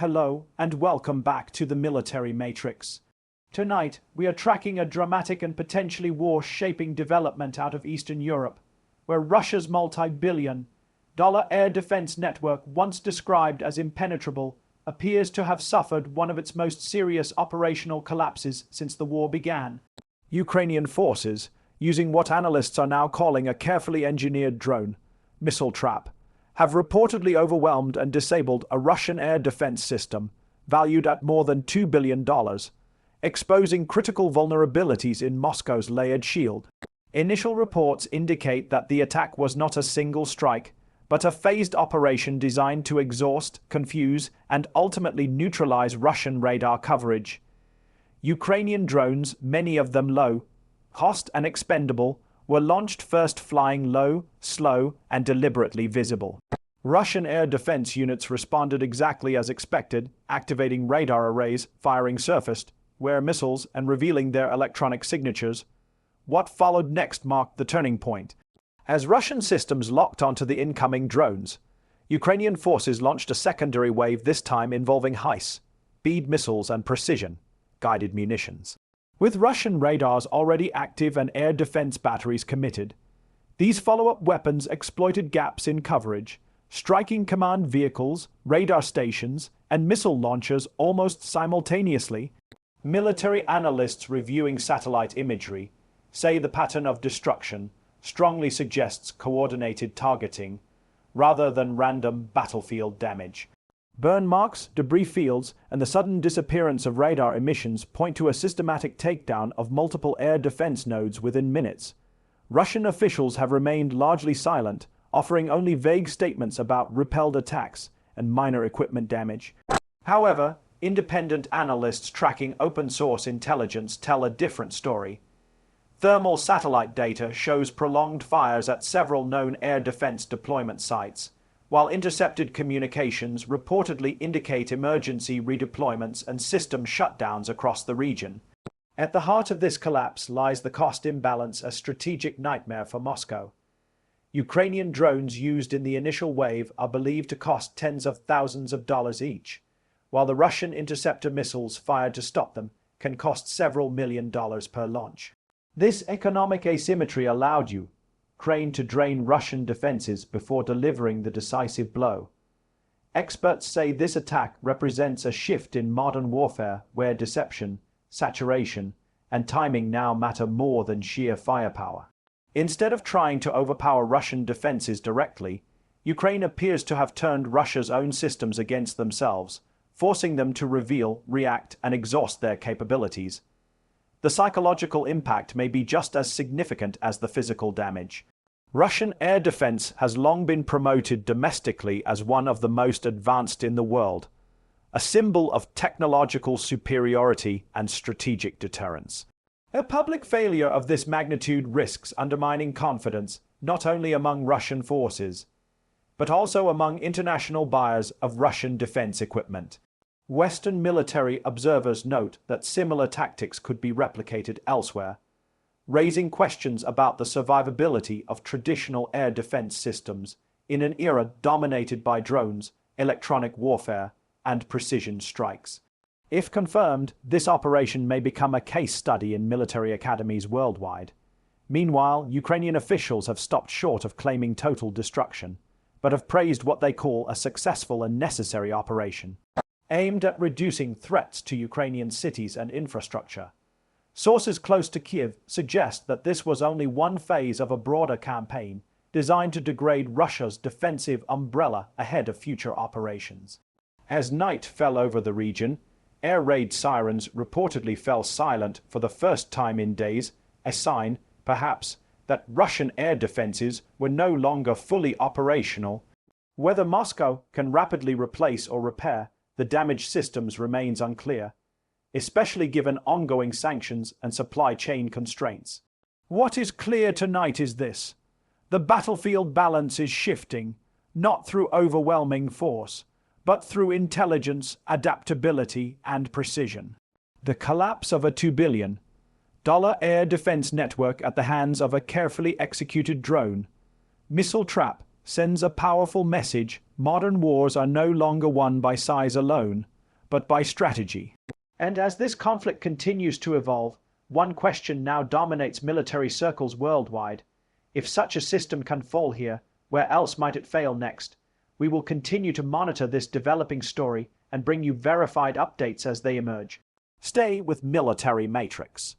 Hello, and welcome back to the Military Matrix. Tonight, we are tracking a dramatic and potentially war-shaping development out of Eastern Europe, where Russia's multi-billion-dollar air defense network, once described as impenetrable, appears to have suffered one of its most serious operational collapses since the war began. Ukrainian forces, using what analysts are now calling a carefully engineered drone missile trap, have reportedly overwhelmed and disabled a Russian air defense system valued at more than $2 billion, exposing critical vulnerabilities in Moscow's layered shield. Initial reports indicate that the attack was not a single strike, but a phased operation designed to exhaust, confuse, and ultimately neutralize Russian radar coverage. Ukrainian drones, many of them low-cost and expendable, were launched first flying low, slow, and deliberately visible. Russian air defense units responded exactly as expected, activating radar arrays, firing surface-to-air missiles, and revealing their electronic signatures. What followed next marked the turning point. As Russian systems locked onto the incoming drones, Ukrainian forces launched a secondary wave, this time involving high-speed missiles and precision-guided munitions. With Russian radars already active and air defense batteries committed, these follow-up weapons exploited gaps in coverage, striking command vehicles, radar stations, and missile launchers almost simultaneously. Military analysts reviewing satellite imagery say the pattern of destruction strongly suggests coordinated targeting rather than random battlefield damage. Burn marks, debris fields, and the sudden disappearance of radar emissions point to a systematic takedown of multiple air defense nodes within minutes. Russian officials have remained largely silent, offering only vague statements about repelled attacks and minor equipment damage. However, independent analysts tracking open-source intelligence tell a different story. Thermal satellite data shows prolonged fires at several known air defense deployment sites, while intercepted communications reportedly indicate emergency redeployments and system shutdowns across the region. At the heart of this collapse lies the cost imbalance, a strategic nightmare for Moscow. Ukrainian drones used in the initial wave are believed to cost tens of thousands of dollars each, while the Russian interceptor missiles fired to stop them can cost several $1 million per launch. This economic asymmetry allowed Ukraine to drain Russian defenses before delivering the decisive blow. Experts say this attack represents a shift in modern warfare where deception, saturation, and timing now matter more than sheer firepower. Instead of trying to overpower Russian defenses directly, Ukraine appears to have turned Russia's own systems against themselves, forcing them to reveal, react, and exhaust their capabilities. The psychological impact may be just as significant as the physical damage. Russian air defense has long been promoted domestically as one of the most advanced in the world, a symbol of technological superiority and strategic deterrence. A public failure of this magnitude risks undermining confidence not only among Russian forces, but also among international buyers of Russian defense equipment. Western military observers note that similar tactics could be replicated elsewhere, raising questions about the survivability of traditional air defense systems in an era dominated by drones, electronic warfare, and precision strikes. If confirmed, this operation may become a case study in military academies worldwide. Meanwhile, Ukrainian officials have stopped short of claiming total destruction, but have praised what they call a successful and necessary operation, aimed at reducing threats to Ukrainian cities and infrastructure. Sources close to Kiev suggest that this was only one phase of a broader campaign designed to degrade Russia's defensive umbrella ahead of future operations. As night fell over the region, air raid sirens reportedly fell silent for the first time in days, a sign, perhaps, that Russian air defenses were no longer fully operational. Whether Moscow can rapidly replace or repair the damaged systems remains unclear, especially given ongoing sanctions and supply chain constraints. What is clear tonight is this: the battlefield balance is shifting, not through overwhelming force, but through intelligence, adaptability, and precision. The collapse of a $2 billion air defense network at the hands of a carefully executed drone missile trap sends a powerful message: modern wars are no longer won by size alone, but by strategy. And as this conflict continues to evolve, one question now dominates military circles worldwide. If such a system can fall here, where else might it fail next? We will continue to monitor this developing story and bring you verified updates as they emerge. Stay with Military Matrix.